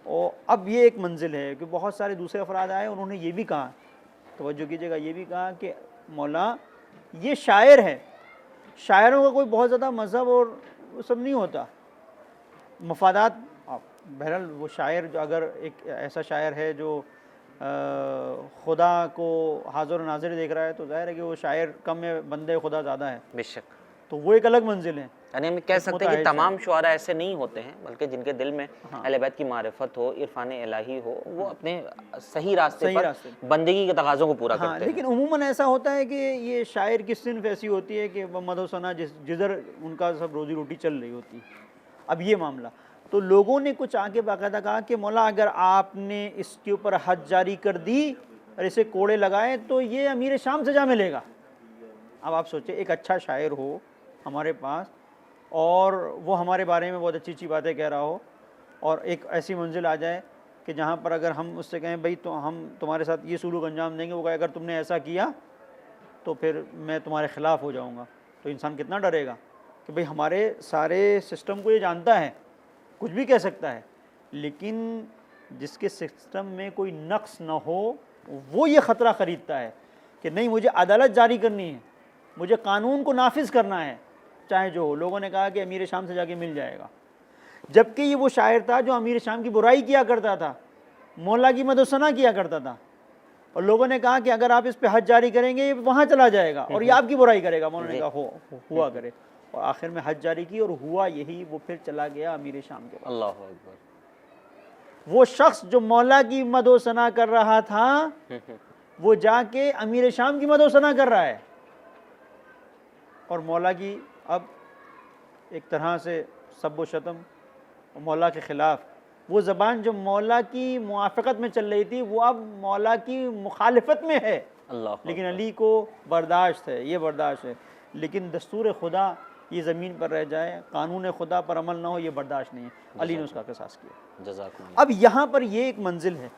और अब ये एक मंजिल है कि बहुत सारे दूसरे अफराद आए, उन्होंने ये भी कहा, तवज्जो कीजिएगा, ये भी कहा कि मौला ये शायर है, शायरों का कोई बहुत ज़्यादा मज़हब और वो सब नहीं होता, मफादात। बहरहाल वो शायर जो अगर एक ऐसा शायर है जो खुदा को हाज़िर नाज़िर देख रहा है तो जाहिर है कि वो शायर कम में बंदे खुदा ज़्यादा है, बेशक। तो वो एक अलग मंजिल है। यानी हम कह सकते हैं कि तमाम शुआरा ऐसे नहीं होते हैं, बल्कि जिनके दिल में अहले बैत की मारिफत हो, इरफान इलाही हो, वो अपने सही रास्ते पर बंदगी के तकाज़ों को पूरा करते हैं। लेकिन उमूमन ऐसा होता है कि ये शायर की सिन्फ ऐसी होती है कि वह मदोसना जिधर उनका सब रोज़ी रोटी चल रही होती है। अब ये मामला, तो लोगों ने कुछ आके बाकायदा कहा कि मौला अगर आपने इसके ऊपर हद जारी कर दी और इसे कोड़े लगाए तो ये अमीर शाम सजा मिलेगा। अब आप सोचें, एक अच्छा शायर हो हमारे पास और वो हमारे बारे में बहुत अच्छी अच्छी बातें कह रहा हो, और एक ऐसी मंजिल आ जाए कि जहाँ पर अगर हम उससे कहें भाई तो हम तुम्हारे साथ ये सुलूक अंजाम देंगे, वो कहे अगर तुमने ऐसा किया तो फिर मैं तुम्हारे ख़िलाफ़ हो जाऊँगा, तो इंसान कितना डरेगा कि भाई हमारे सारे सिस्टम को ये जानता है, कुछ भी कह सकता है, लेकिन जिसके सिस्टम में कोई नक्स ना हो वो ये ख़तरा ख़रीदता है कि नहीं, मुझे अदालत जारी करनी है, मुझे कानून को नाफिज करना है चाहे जो हो। लोगों ने कहा कि अमीर शाम से जाके मिल जाएगा, जबकि ये वो शायर था जो अमीर शाम की बुराई किया करता था, मौला की मदसना किया करता था, और लोगों ने कहा कि अगर आप इस पे हज जारी करेंगे ये वहाँ चला जाएगा और ये आपकी बुराई करेगा। मौला ने कहा हुआ करे, और आखिर में हज जारी की और हुआ यही, वो फिर चला गया अमीर शाम के पास। अल्लाह अकबर। वो शख्स जो मौला की मदोसना कर रहा था वो जाके अमीर शाम की मदोसना कर रहा है, और मौला की अब एक तरह से सब व शतम, मौला के ख़िलाफ़ वो ज़बान जो मौला की मुआफ़क़त में चल रही थी वो अब मौला की मुखालिफत में है। लेकिन अली को बर्दाश्त है, ये बर्दाश्त है, लेकिन दस्तूर खुदा ये ज़मीन पर रह जाए, कानून खुदा पर अमल ना हो, ये बर्दाश्त नहीं है। अली ने उसका क़िसास किया। जज़ाकुमुल्लाह। अब यहाँ पर ये एक मंजिल है,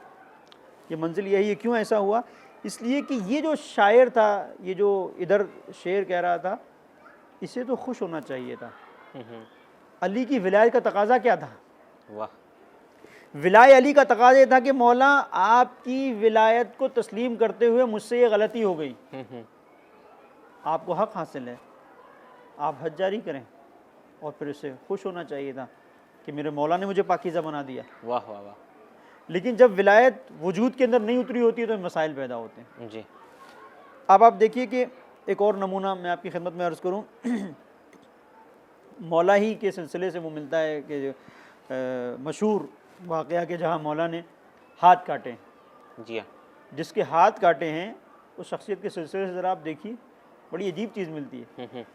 ये मंजिल यही है। क्यों ऐसा हुआ? इसलिए कि ये जो शायर था, ये जो इधर शेर कह रहा था, इसे तो खुश होना चाहिए था। अली की विलायत का तकाजा क्या था? वाह, विलाय अली का तकाजा ये था कि मौला आपकी विलायत को तस्लीम करते हुए मुझसे ये गलती हो गई, आपको हक हासिल है, आप हज जारी करें, और फिर इससे खुश होना चाहिए था कि मेरे मौला ने मुझे पाकीज़ा बना दिया। वाह वाह वाह। लेकिन जब विलायत वजूद के अंदर नहीं उतरी होती है तो मसाइल पैदा होते हैं। जी। अब आप देखिए कि एक और नमूना मैं आपकी खिदमत में अर्ज़ करूँ, मौला ही के सिलसिले से वो मिलता है कि मशहूर वाक़या के जहाँ मौला ने हाथ काटे। जी हाँ। जिसके हाथ काटे हैं उस शख्सियत के सिलसिले से ज़रा आप देखिए, बड़ी अजीब चीज़ मिलती है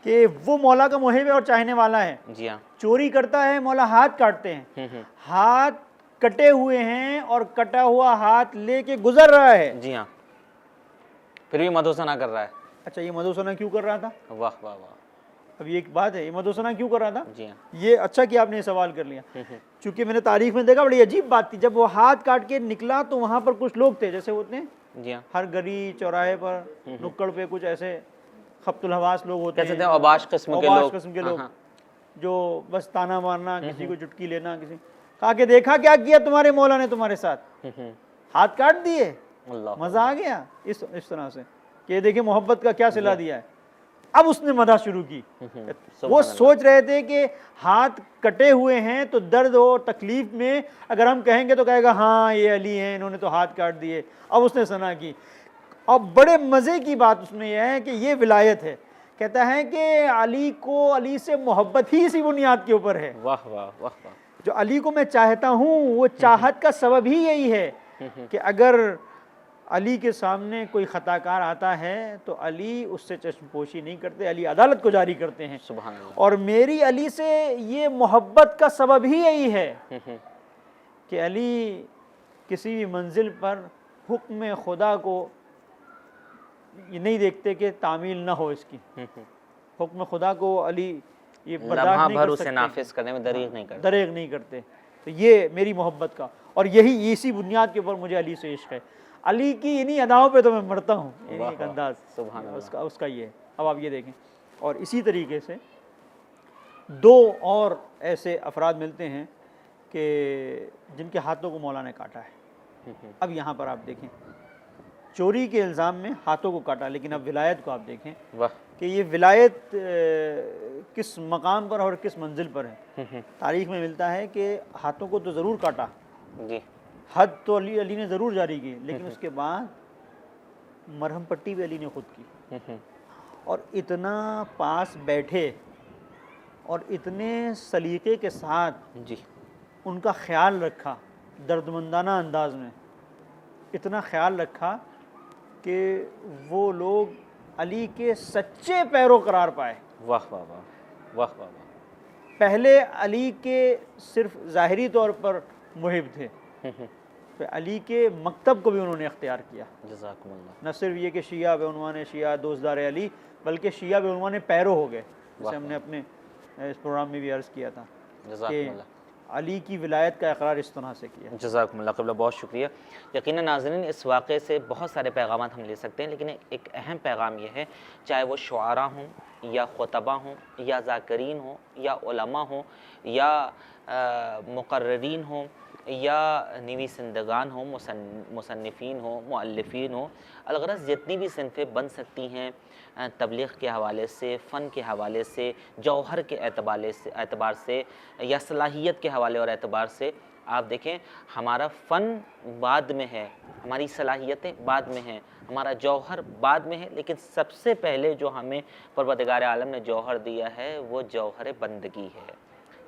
कि वो मौला का मुहिब है और चाहने वाला है। जी हाँ। चोरी करता है, मौला हाथ काटते हैं, हाथ कटे हुए हैं और कटा हुआ हाथ लेके गुजर रहा है। जी हाँ, फिर भी मदोसना कर रहा है। अच्छा, ये मदोसना क्यों कर रहा था? वाह वाह वाह। अब ये एक बात है, ये मदोसना क्यों कर रहा था? जी हाँ। ये अच्छा कि आपने ये सवाल कर लिया, क्योंकि मैंने तारीख में देखा, बड़ी अजीब बात थी। जब वो हाथ काट के निकला तो वहाँ पर कुछ लोग थे, जैसे होते हैं जी हाँ, हर गली चौराहे पर नुक्कड़ पे कुछ ऐसे खप्तुल हवास लोग होते हैं, अबाश किस्म के लोग, जो बस ताना मारना, किसी को चुटकी लेना, किसी कहा कि देखा क्या किया तुम्हारे मौला ने तुम्हारे साथ, हाथ काट दिए, मजा आ गया। इस तरह से कि देखिए मोहब्बत का क्या सिला दिया है। अब उसने मदा शुरू की। वो सोच रहे थे कि हाथ कटे हुए हैं तो दर्द हो तकलीफ में अगर हम कहेंगे तो कहेगा हाँ ये अली हैं, इन्होंने तो हाथ काट दिए। अब उसने सना की। अब बड़े मज़े की बात उसमें यह है कि ये विलायत है। कहता है कि अली को, अली से मोहब्बत ही इसी बुनियाद के ऊपर है। वाह वाह वाह वाह। जो अली को मैं चाहता हूँ वो चाहत का सबब ही यही है कि अगर अली के सामने कोई ख़ताकार आता है तो अली उससे चश्मपोशी नहीं करते, अली अदालत को जारी करते हैं। सुभान अल्लाह। और मेरी अली से ये मोहब्बत का सबब ही यही है कि अली किसी भी मंजिल पर हुक्म खुदा को ये नहीं देखते कि तामील ना हो इसकी, हुक्म खुदा को अली ये लम्हा बर्दाश्त नहीं भर कर उसे सकते, नाफिज करने में दरीग नहीं करते। दरेग नहीं करते। तो ये मेरी मोहब्बत का, और यही इसी बुनियाद के ऊपर मुझे अली से इश्क है। अली की इन्हीं अदाओं पे तो मैं मरता हूँ, इन्हीं वाह एक वाह, अंदाज सुभान अल्लाह। उसका ये है। अब आप ये देखें, और इसी तरीके से दो और ऐसे अफराद मिलते हैं कि जिनके हाथों को मौला ने काटा है। अब यहाँ पर आप देखें, चोरी के इल्ज़ाम में हाथों को काटा, लेकिन अब विलायत को आप देखें वाह। कि ये विलायत किस मकाम पर और किस मंजिल पर है। तारीख़ में मिलता है कि हाथों को तो ज़रूर काटा, जी। हद तो अली ने ज़रूर जारी की, लेकिन उसके बाद मरहम पट्टी भी अली ने खुद की। और इतना पास बैठे और इतने सलीक़े के साथ जी। उनका ख्याल रखा, दर्दमंदाना अंदाज में इतना ख्याल रखा कि वो लोग अली के सच्चे पैरों करार पाए। वाह वाह वाह, वाह वाह वाह। पहले अली के सिर्फ ज़ाहिरी तौर पर मुहिब थे, फिर अली के मकतब को भी उन्होंने अख्तियार किया। जज़ाकुमुल्लाह। न सिर्फ ये कि शिया बेउनवान शिया दोस्तदार अली, बल्कि शिया बेउनवान पैरों हो गए, जैसे हमने अपने इस प्रोग्राम में भी अर्ज़ किया था कि जज़ाकुमुल्लाह। अली की विलायत का इकरार इस तरह से किया। जज़ाकुमुल्लाह क़िबला, बहुत शुक्रिया। यकीनन नाज़रीन, इस वाक़े से बहुत सारे पैगामात हम ले सकते हैं, लेकिन एक अहम पैगाम ये है, चाहे वो शुआरा हों या खुतबा हों या ज़ाकिरीन हों या उलमा हों या मुक़र्रिरीन हों या निवीसंदगान हों, मुसन्निफ़ीन हों, मुअल्लिफ़ीन हों, अलगरज़ जितनी भी सिनफ़ें बन सकती हैं तबलीग़ के हवाले से, फ़न के हवाले से, जौहर के एतबार से या सलाहियत के हवाले और एतबार से, आप देखें हमारा फ़न बाद में है, हमारी सलाहियतें बाद में हैं, हमारा जौहर बाद में है, लेकिन सबसे पहले जो हमें परवरदिगार आलम ने जौहर दिया है वो जौहर बंदगी है।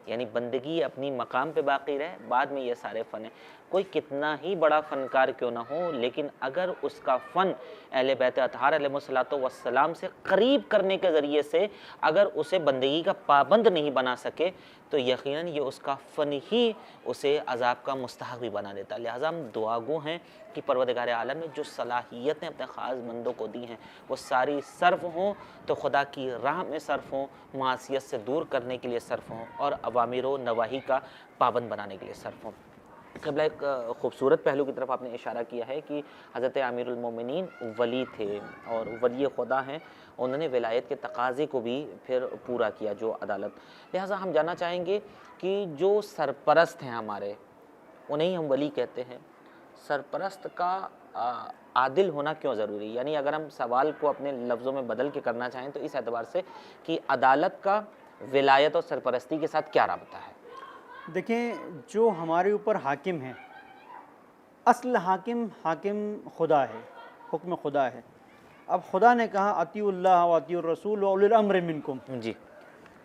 यानी बंदगी अपनी मकाम पे बाकी रहे, बाद में ये सारे फ़न हैं। कोई कितना ही बड़ा फ़नकार क्यों ना हो, लेकिन अगर उसका फ़न अहले बैत अतहार अलैहिमुस्सलातु वस्सलाम से करीब करने के ज़रिए से अगर उसे बंदगी का पाबंद नहीं बना सके, तो यकीनन ये उसका फ़न ही उसे अज़ाब का मुस्तहक़ भी बना देता। लिहाजा हम दुआगो हैं कि परवरदिगार आलम ने जो सलाहियतें अपने ख़ास बंदों को दी हैं वो सारी सर्फ़ हों तो खुदा की राह में सर्फ़ हों, मासियत से दूर करने के लिए सर्फ़ हों और अवामिर व नवाही का पाबंद बनाने के लिए सर्फ़ हों। क़िबला, एक ख़ूबसूरत पहलू की तरफ आपने इशारा किया है कि हज़रत अमीरुल मोमिनीन वली थे और वली खुदा हैं, उन्होंने विलायत के तकाज़े को भी फिर पूरा किया जो अदालत। लिहाजा हम जानना चाहेंगे कि जो सरपरस्त हैं हमारे, उन्हें हम वली कहते हैं, सरपरस्त का आदिल होना क्यों ज़रूरी है? यानी अगर हम सवाल को अपने लफ्ज़ों में बदल के करना चाहें तो इस एतबार से कि अदालत का विलायत और सरपरस्ती के साथ क्या राबता है? देखें, जो हमारे ऊपर हाकिम है, असल हाकिम खुदा है, हुक्म खुदा है। अब खुदा ने कहा अतीउल्लाह व अतीउर रसूल व उलिल अम्र मिनकुम, जी।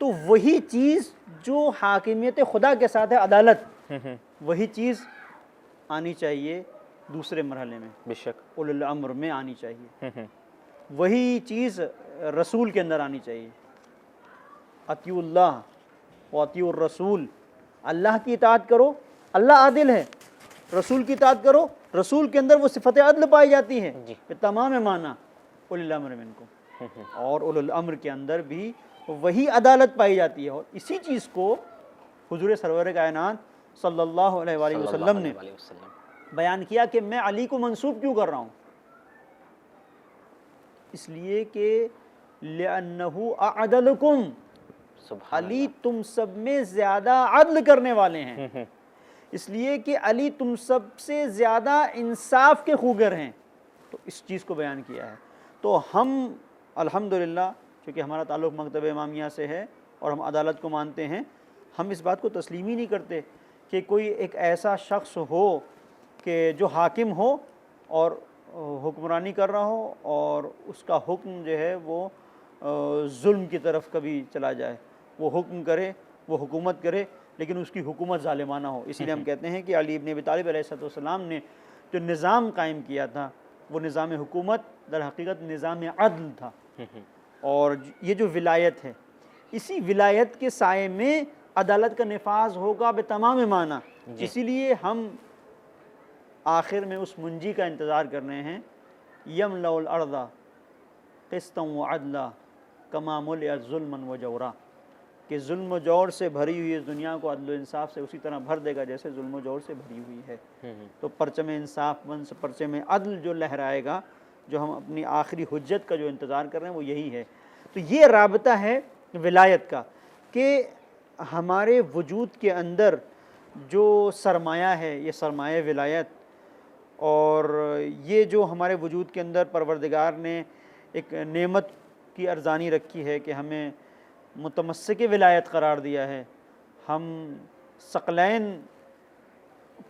तो वही चीज़ जो हाकिमियत खुदा के साथ है, अदालत, वही चीज़ आनी चाहिए दूसरे मरहले में, बेशक उलिल अम्र में आनी चाहिए। वही चीज़ रसूल के अंदर आनी चाहिए। अतीउल्लाह व अतीउर रसूल, अल्लाह की इताअत करो, अल्लाह आदिल है, रसूल की इताअत करो, रसूल के अंदर वो सिफ़त अदल पाई जाती है तमाम माना उलिल अम्र मिनकुम, और उलिल अम्र के अंदर भी वही अदालत पाई जाती है। और इसी चीज़ को हुज़ूर सरवर कायनात सल्लल्लाहु अलैहि वसल्लम ने बयान किया कि मैं अली को मंसूब क्यों कर रहा हूँ, इसलिए कि लिअन्नहु अअदलकुम, अली तुम सब में ज़्यादा अदल करने वाले हैं, इसलिए कि अली तुम सब से ज़्यादा इंसाफ के खूगर हैं। तो इस चीज़ को बयान किया है। तो हम अल्हम्दुलिल्लाह, चूँकि हमारा ताल्लुक़ मकतब इमामिया से है और हम अदालत को मानते हैं, हम इस बात को तस्लीम ही नहीं करते कि कोई एक ऐसा शख्स हो कि जो हाकिम हो और हुक्मरानी कर रहा हो और उसका हुक्म जो है वो जुल्म की तरफ कभी चला जाए, वो हुक्म करे, वो हुकूमत करे, लेकिन उसकी हुकूमत ज़ालिमाना हो। इसीलिए हम कहते हैं कि अली इब्न अबी तालिब अलैहिस्सलाम ने जो निज़ाम कायम किया था वो निज़ाम हुकूमत दर हकीकत निज़ाम अदल था। और ये जो विलायत है, इसी विलायत के साए में अदालत का नफाज होगा बेतमाम माना। इसीलिए हम आखिर में उस मुंजी का इंतज़ार कर रहे हैं, यमलउल अर्दा क़िस्तन व अदला कमामुल या जुल्मन व जौरा, कि जुल्म व जौर से भरी हुई इस दुनिया को अदल इंसाफ से उसी तरह भर देगा जैसे जुल्म व जौर से भरी हुई है। तो परचम इंसाफ बंस परचम अदल जो लहराएगा, जो हम अपनी आखिरी हुज्जत का जो इंतज़ार कर रहे हैं वो यही है। तो ये राबता है विलायत का कि हमारे वजूद के अंदर जो सरमाया है, ये सरमाया विलायत, और ये जो हमारे वजूद के अंदर परवरदिगार ने एक नेमत की अर्ज़ानी रखी है कि हमें मुतमस्सिक विलायत करार दिया है, हम सकलैन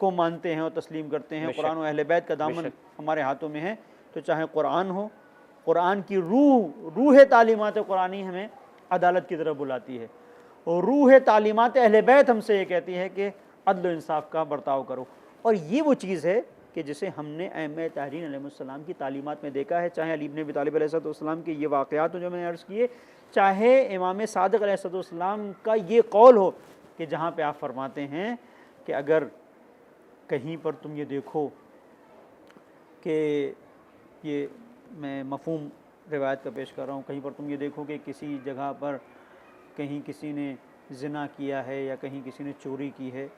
को मानते हैं और तस्लीम करते हैं। कुरान और अहले बैत का दामन हमारे हाथों में है। तो चाहे कुरान हो, कुरान की रूह तालीमात कुरानी हमें अदालत की तरफ बुलाती है, और रूह तालीमात अहले बैत हमसे ये कहती है कि अदल इंसाफ का बर्ताव करो। और ये वो चीज़ है कि जिसे हमने अइम्मा ताहरीन अलैहिस्सलाम की तालीमात में देखा है, चाहे अली इब्न अबी तालिब अलैहिस्सलाम के ये वाक़यात जो मैंने अर्ज़ किए, चाहे इमाम सादिक़ अलैहिस्सलाम का ये कौल हो कि जहाँ पे आप फरमाते हैं कि अगर कहीं पर तुम ये देखो कि ये मैं मफ़हूम रिवायत का पेश कर रहा हूँ, कहीं पर तुम ये देखो कि किसी जगह पर कहीं किसी ने ज़िना किया है या कहीं किसी ने चोरी की है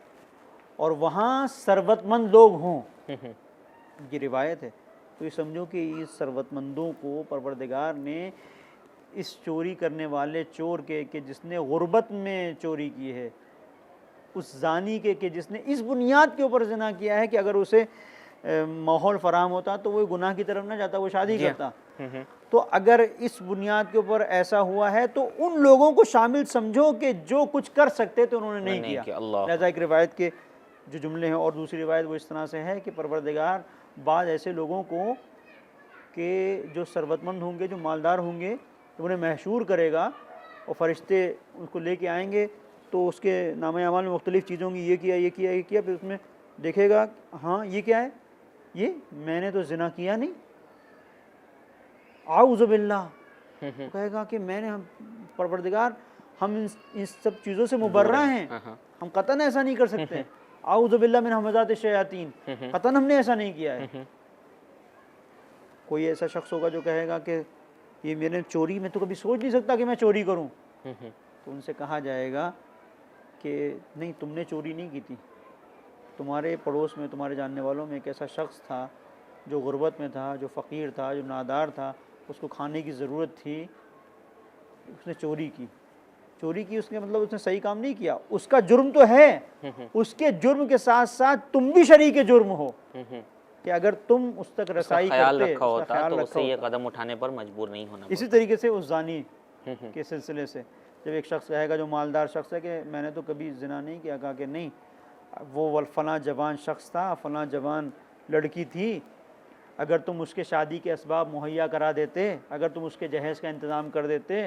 और वहाँ सरवतमंद लोग हों, ये रिवायत है, तो ये समझो कि इस सरवतमंदों को परवरदिगार ने इस चोरी करने वाले चोर के कि जिसने गुर्बत में चोरी की है, उस जानी के कि जिसने इस बुनियाद के ऊपर ज़िना किया है कि अगर उसे माहौल फराहम होता तो वो गुनाह की तरफ ना जाता, वो शादी करता। तो अगर इस बुनियाद के ऊपर ऐसा हुआ है तो उन लोगों को शामिल समझो कि जो कुछ कर सकते थे उन्होंने नहीं किया। लिहाजा एक रिवायत के जो जुमले हैं, और दूसरी रिवायत वो इस तरह से है कि परवरदिगार बाद ऐसे लोगों को कि जो सरवतमंद होंगे, जो मालदार होंगे, तो उन्हें महशूर करेगा और फरिश्ते उनको लेके आएंगे, तो उसके नामे अमाल में मुख्तलिफ़ चीज़ों होंगी, ये किया ये किया ये किया, फिर उसमें देखेगा हाँ ये क्या है, ये मैंने तो ज़िना किया नहीं, आऊज़ु बिल्लाह, तो कहेगा कि मैंने परवरदिगार हम इन सब चीज़ों से मुबर्रा हैं, हम कतन ऐसा नहीं कर सकते, आऊज़ु बिल्लाह मिन हमज़ाति शयातीन, कतन हमने ऐसा नहीं किया है। कोई ऐसा शख्स होगा जो कहेगा कि ये मैंने चोरी, मैं तो कभी सोच नहीं सकता कि मैं चोरी करूं, तो उनसे कहा जाएगा कि नहीं, तुमने चोरी नहीं की थी, तुम्हारे पड़ोस में, तुम्हारे जानने वालों में एक ऐसा शख्स था जो गुर्बत में था, जो फ़कीर था, जो नादार था, उसको खाने की ज़रूरत थी, उसने चोरी की। चोरी की उसने मतलब उसने सही काम नहीं किया, उसका जुर्म तो है, उसके जुर्म के साथ साथ तुम भी शरीक जुर्म हो कि अगर तुम उस तक रसाई करते, तो उसे ये कदम उठाने पर मजबूर नहीं होना। इसी तरीके से उस जानी के सिलसिले से जब एक शख्स कहेगा जो मालदार शख्स है कि मैंने तो कभी ज़िना नहीं किया, कहा कि नहीं, वो फ़लाँ जवान शख्स था, फ़लाँ जवान लड़की थी, अगर तुम उसके शादी के असबाब मुहैया करा देते, अगर तुम उसके जहेज़ का इंतज़ाम कर देते,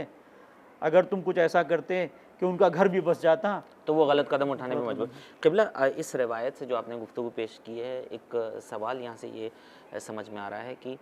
अगर तुम कुछ ऐसा करते कि उनका घर भी बस जाता, तो वो गलत कदम उठाने में मजबूर। क़िबला, इस रिवायत से जो आपने गुफ्तगू पेश की है, एक सवाल यहाँ से ये समझ में आ रहा है कि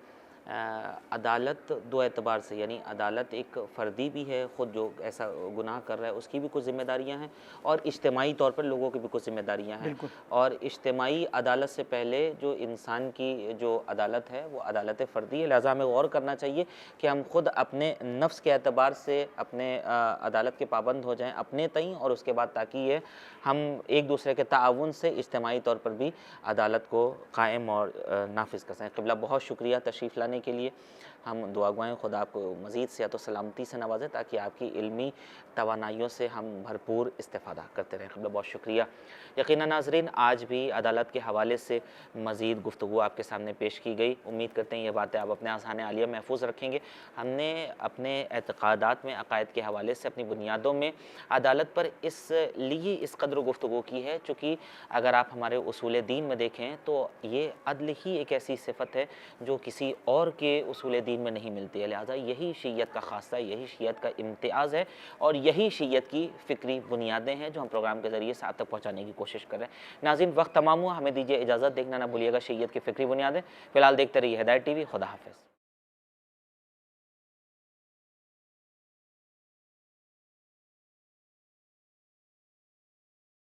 अदालत दो एतबार से, यानी अदालत एक फ़र्दी भी है, ख़ुद जो ऐसा गुनाह कर रहा है उसकी भी कुछ ज़िम्मेदारियाँ हैं, और इज्तिमाई तौर पर लोगों की भी कुछ ज़िम्मेदारियाँ हैं। और इज्तिमाई अदालत से पहले जो इंसान की जो अदालत है वो अदालत फ़र्दी है। लिहाजा हमें गौर करना चाहिए कि हम ख़ुद अपने नफ्स के एतबार से अपने अदालत के पाबंद हो जाएँ अपने तईं, और उसके बाद ताकि ये हम एक दूसरे के ताआवुन से इज्तिमाई तौर पर भी अदालत को कायम और नाफिज़ कर सकें। क़िबला, बहुत शुक्रिया तशरीफ़ लाने के लिए। हम दुआ गुआएं खुदा आपको मज़ीद सेहत और सलामती से नवाज़े ताकि आपकी इल्मी तवानाइयों से हम भरपूर इस्तेफ़ादा करते रहें। क़िबला, बहुत शुक्रिया। यकीनन नाज़रीन, आज भी अदालत के हवाले से मज़ीद गुफ्तगू आपके सामने पेश की गई। उम्मीद करते हैं ये बातें आप अपने आज़ान आलिया महफूज रखेंगे। हमने अपने एतक़ादात में, अक़ायद के हवाले से, अपनी बुनियादों में अदालत पर इसलिए इस कदर गुफ्तगू की है चूँकि अगर आप हमारे उसूल दीन में देखें तो ये अदल ही एक ऐसी सिफ़त है जो किसी और के उसूल दीन में नहीं मिलती है। लिहाजा यही शीयत का ख़ासा, यही शीयत का इम्तियाज़ है, और यही शीयत की फ़िक्री बुनियादें हैं जो हम प्रोग्राम के ज़रिए से आप तक पहुँचाने की कोशिश कर रहे हैं। नाज़रीन, वक्त तमाम हुआ, हमें दीजिए इजाज़त। देखना ना भूलिएगा शीयत की फ़िक्री बुनियादें। फ़िलहाल देखते रहिए हिदायत TV। खुदा हाफ़िज़।